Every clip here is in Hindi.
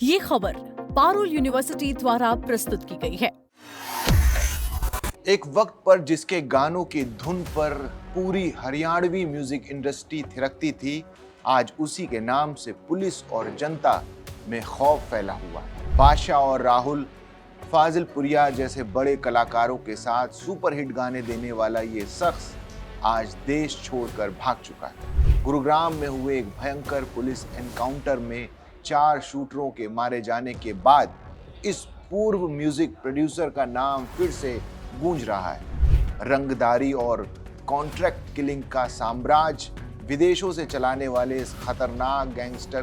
ये खबर पारुल यूनिवर्सिटी द्वारा प्रस्तुत की गई है। एक वक्त पर जिसके गानों की धुन पर पूरी हरियाणवी म्यूजिक इंडस्ट्री थिरकती थी, आज उसी के नाम से पुलिस और जनता में खौफ फैला हुआ है। बादशाह और राहुल, फाजिलपुरिया जैसे बड़े कलाकारों के साथ सुपरहिट गाने देने वाला ये शख्स आज देश छोड़कर भाग चुका है। गुरुग्राम में हुए एक भयंकर पुलिस एनकाउंटर में 4 शूटरों के मारे जाने के बाद इस पूर्व म्यूजिक प्रोड्यूसर का नाम फिर से गूंज रहा है। रंगदारी और कॉन्ट्रैक्ट किलिंग का साम्राज्य विदेशों से चलाने वाले इस खतरनाक गैंगस्टर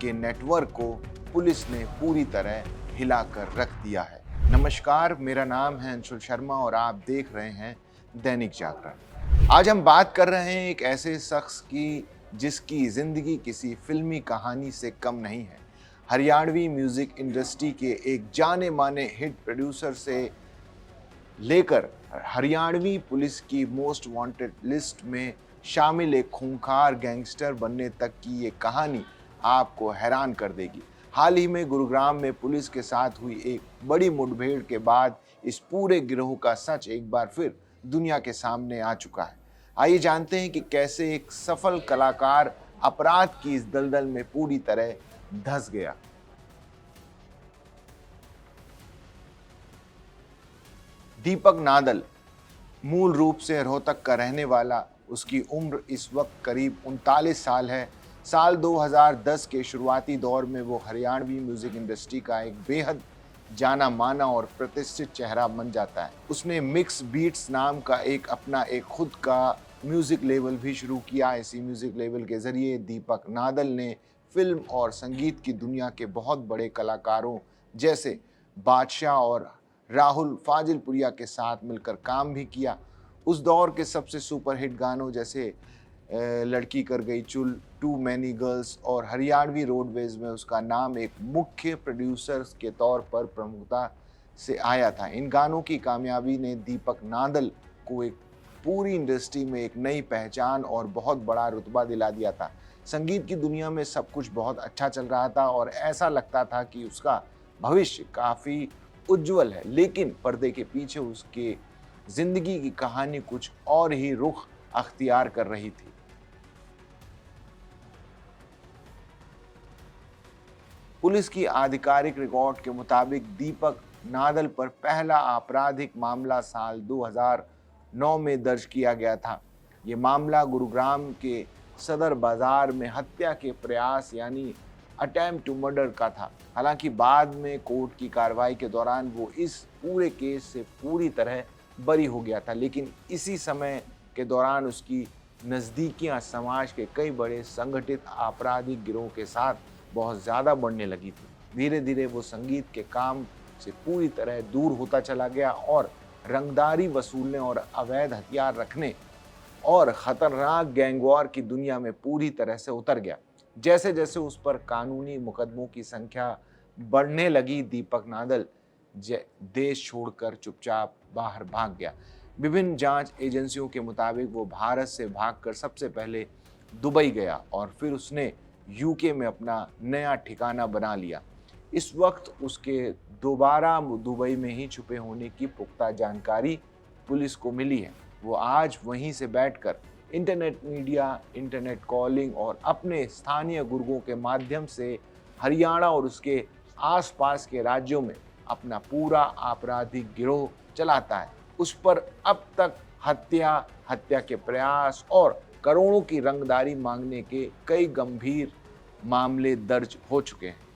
के नेटवर्क को पुलिस ने पूरी तरह हिलाकर रख दिया है। नमस्कार, मेरा नाम है अंशुल शर्मा और आप देख रहे हैं दैनिक जागरण। आज हम बात कर रहे हैं एक ऐसे शख्स की जिसकी जिंदगी किसी फिल्मी कहानी से कम नहीं है। हरियाणवी म्यूजिक इंडस्ट्री के एक जाने माने हिट प्रोड्यूसर से लेकर हरियाणवी पुलिस की मोस्ट वांटेड लिस्ट में शामिल एक खूंखार गैंगस्टर बनने तक की ये कहानी आपको हैरान कर देगी। हाल ही में गुरुग्राम में पुलिस के साथ हुई एक बड़ी मुठभेड़ के बाद इस पूरे गिरोह का सच एक बार फिर दुनिया के सामने आ चुका है। आइए जानते हैं कि कैसे एक सफल कलाकार अपराध की इस दलदल में पूरी तरह धंस गया। दीपक नादल मूल रूप से रोहतक का रहने वाला, उसकी उम्र इस वक्त करीब 39 साल है। साल 2010 के शुरुआती दौर में वो हरियाणवी म्यूजिक इंडस्ट्री का एक बेहद जाना माना और प्रतिष्ठित चेहरा बन जाता है। उसने मिक्स बीट्स नाम का अपना खुद का म्यूजिक लेवल भी शुरू किया। इसी म्यूजिक लेवल के जरिए दीपक नादल ने फिल्म और संगीत की दुनिया के बहुत बड़े कलाकारों जैसे बादशाह और राहुल फाजिलपुरिया के साथ मिलकर काम भी किया। उस दौर के सबसे सुपरहिट गानों जैसे लड़की कर गई चुल, टू मैनी गर्ल्स और हरियाणवी रोडवेज में उसका नाम एक मुख्य प्रोड्यूसर के तौर पर प्रमुखता से आया था। इन गानों की कामयाबी ने दीपक नादल को एक पूरी इंडस्ट्री में एक नई पहचान और बहुत बड़ा रुतबा दिला दिया था। संगीत की दुनिया में सब कुछ बहुत अच्छा चल रहा था और ऐसा लगता था कि उसका भविष्य काफ़ी उज्जवल है, लेकिन पर्दे के पीछे उसके जिंदगी की कहानी कुछ और ही रुख अख्तियार कर रही थी। पुलिस की आधिकारिक रिकॉर्ड के मुताबिक दीपक नादल पर पहला आपराधिक मामला साल 2009 में दर्ज किया गया था। ये मामला गुरुग्राम के सदर बाजार में हत्या के प्रयास यानी अटेम्प्ट टू मर्डर का था। हालांकि बाद में कोर्ट की कार्रवाई के दौरान वो इस पूरे केस से पूरी तरह बरी हो गया था, लेकिन इसी समय के दौरान उसकी नज़दीकियां समाज के कई बड़े संगठित आपराधिक गिरोह के साथ बहुत ज़्यादा बढ़ने लगी थी। धीरे धीरे वो संगीत के काम से पूरी तरह दूर होता चला गया और रंगदारी वसूलने और अवैध हथियार रखने और ख़तरनाक गैंगवॉर की दुनिया में पूरी तरह से उतर गया। जैसे जैसे उस पर कानूनी मुकदमों की संख्या बढ़ने लगी, दीपक नादल देश छोड़कर चुपचाप बाहर भाग गया। विभिन्न जांच एजेंसियों के मुताबिक वो भारत से भागकर सबसे पहले दुबई गया और फिर उसने यूके में अपना नया ठिकाना बना लिया। इस वक्त उसके दोबारा दुबई में ही छुपे होने की पुख्ता जानकारी पुलिस को मिली है। वो आज वहीं से बैठकर इंटरनेट मीडिया, इंटरनेट कॉलिंग और अपने स्थानीय गुर्गों के माध्यम से हरियाणा और उसके आसपास के राज्यों में अपना पूरा आपराधिक गिरोह चलाता है। उस पर अब तक हत्या के प्रयास और करोड़ों की रंगदारी मांगने के कई गंभीर मामले दर्ज हो चुके हैं।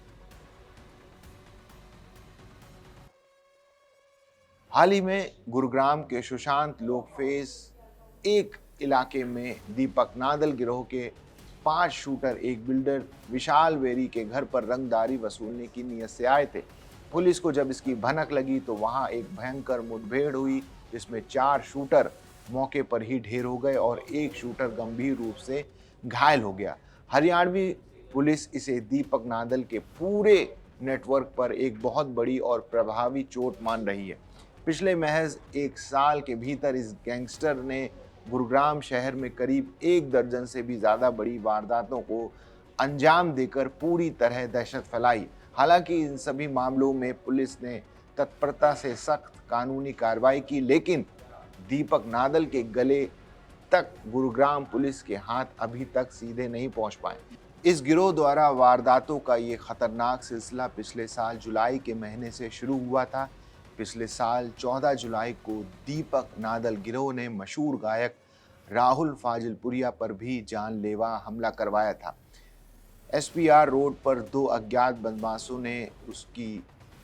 हाल ही में गुरुग्राम के सुशांत लोकफेस एक इलाके में दीपक नादल गिरोह के 5 शूटर एक बिल्डर विशाल वेरी के घर पर रंगदारी वसूलने की नीयत से आए थे। पुलिस को जब इसकी भनक लगी तो वहां एक भयंकर मुठभेड़ हुई, जिसमें 4 शूटर मौके पर ही ढेर हो गए और एक शूटर गंभीर रूप से घायल हो गया। हरियाणवी पुलिस इसे दीपक नादल के पूरे नेटवर्क पर एक बहुत बड़ी और प्रभावी चोट मान रही है। पिछले महज 1 साल के भीतर इस गैंगस्टर ने गुरुग्राम शहर में करीब 1 दर्जन से भी ज़्यादा बड़ी वारदातों को अंजाम देकर पूरी तरह दहशत फैलाई। हालांकि इन सभी मामलों में पुलिस ने तत्परता से सख्त कानूनी कार्रवाई की, लेकिन दीपक नादल के गले तक गुरुग्राम पुलिस के हाथ अभी तक सीधे नहीं पहुंच पाए। इस गिरोह द्वारा वारदातों का ये खतरनाक सिलसिला पिछले साल जुलाई के महीने से शुरू हुआ था। पिछले साल 14 जुलाई को दीपक नादल गिरोह ने मशहूर गायक राहुल फाजिलपुरिया पर भी जानलेवा हमला करवाया था। एसपीआर रोड पर दो अज्ञात बदमाशों ने उसकी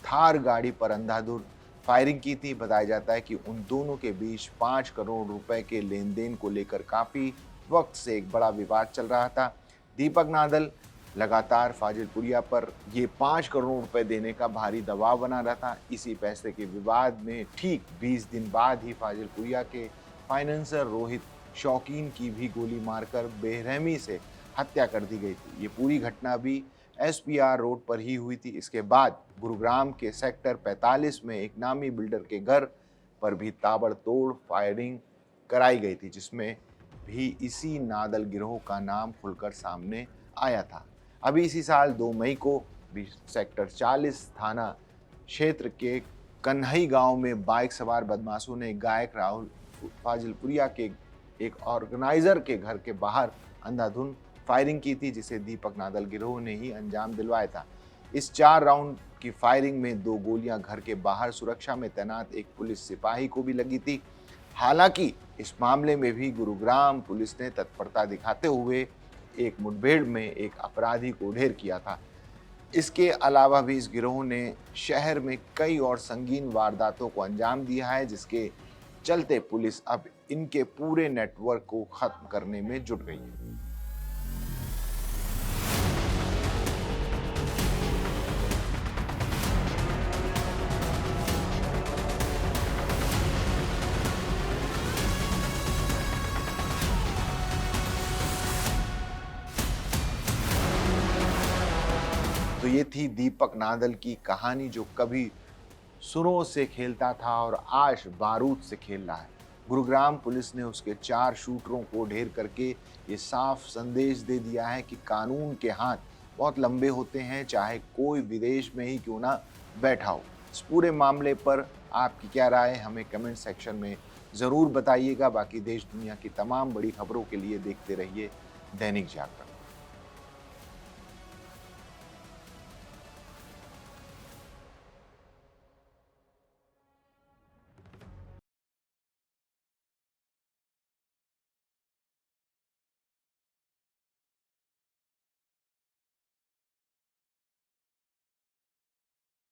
थार गाड़ी पर अंधाधुंध फायरिंग की थी। बताया जाता है कि उन दोनों के बीच 5 करोड़ रुपए के लेन देन को लेकर काफी वक्त से एक बड़ा विवाद चल रहा था। दीपक नादल लगातार फाजिलपुरिया पर ये 5 करोड़ रुपए देने का भारी दबाव बना रहा था। इसी पैसे के विवाद में ठीक 20 दिन बाद ही फाजिलपुरिया के फाइनेंसर रोहित शौकीन की भी गोली मारकर बेरहमी से हत्या कर दी गई थी। ये पूरी घटना भी एसपीआर रोड पर ही हुई थी। इसके बाद गुरुग्राम के सेक्टर 45 में एक नामी बिल्डर के घर पर भी ताबड़तोड़ फायरिंग कराई गई थी, जिसमें भी इसी नादल गिरोह का नाम खुलकर सामने आया था। अभी इसी साल 2 मई को भी सेक्टर 40 थाना क्षेत्र के कन्हई गांव में बाइक सवार बदमाशों ने गायक राहुल फाजिलपुरिया के एक ऑर्गेनाइजर के घर के बाहर अंधाधुंध फायरिंग की थी, जिसे दीपक नादल गिरोह ने ही अंजाम दिलवाया था। इस 4 राउंड की फायरिंग में 2 गोलियां घर के बाहर सुरक्षा में तैनात एक पुलिस सिपाही को भी लगी थी। हालांकि इस मामले में भी गुरुग्राम पुलिस ने तत्परता दिखाते हुए एक मुठभेड़ में एक अपराधी को ढेर किया था। इसके अलावा भी इस गिरोह ने शहर में कई और संगीन वारदातों को अंजाम दिया है, जिसके चलते पुलिस अब इनके पूरे नेटवर्क को खत्म करने में जुट गई है। तो ये थी दीपक नादल की कहानी, जो कभी सुरों से खेलता था और आज बारूद से खेल रहा है। गुरुग्राम पुलिस ने उसके 4 शूटरों को ढेर करके ये साफ संदेश दे दिया है कि कानून के हाथ बहुत लंबे होते हैं, चाहे कोई विदेश में ही क्यों ना बैठा हो। इस पूरे मामले पर आपकी क्या राय है, हमें कमेंट सेक्शन में ज़रूर बताइएगा। बाकी देश दुनिया की तमाम बड़ी खबरों के लिए देखते रहिए दैनिक जागरण।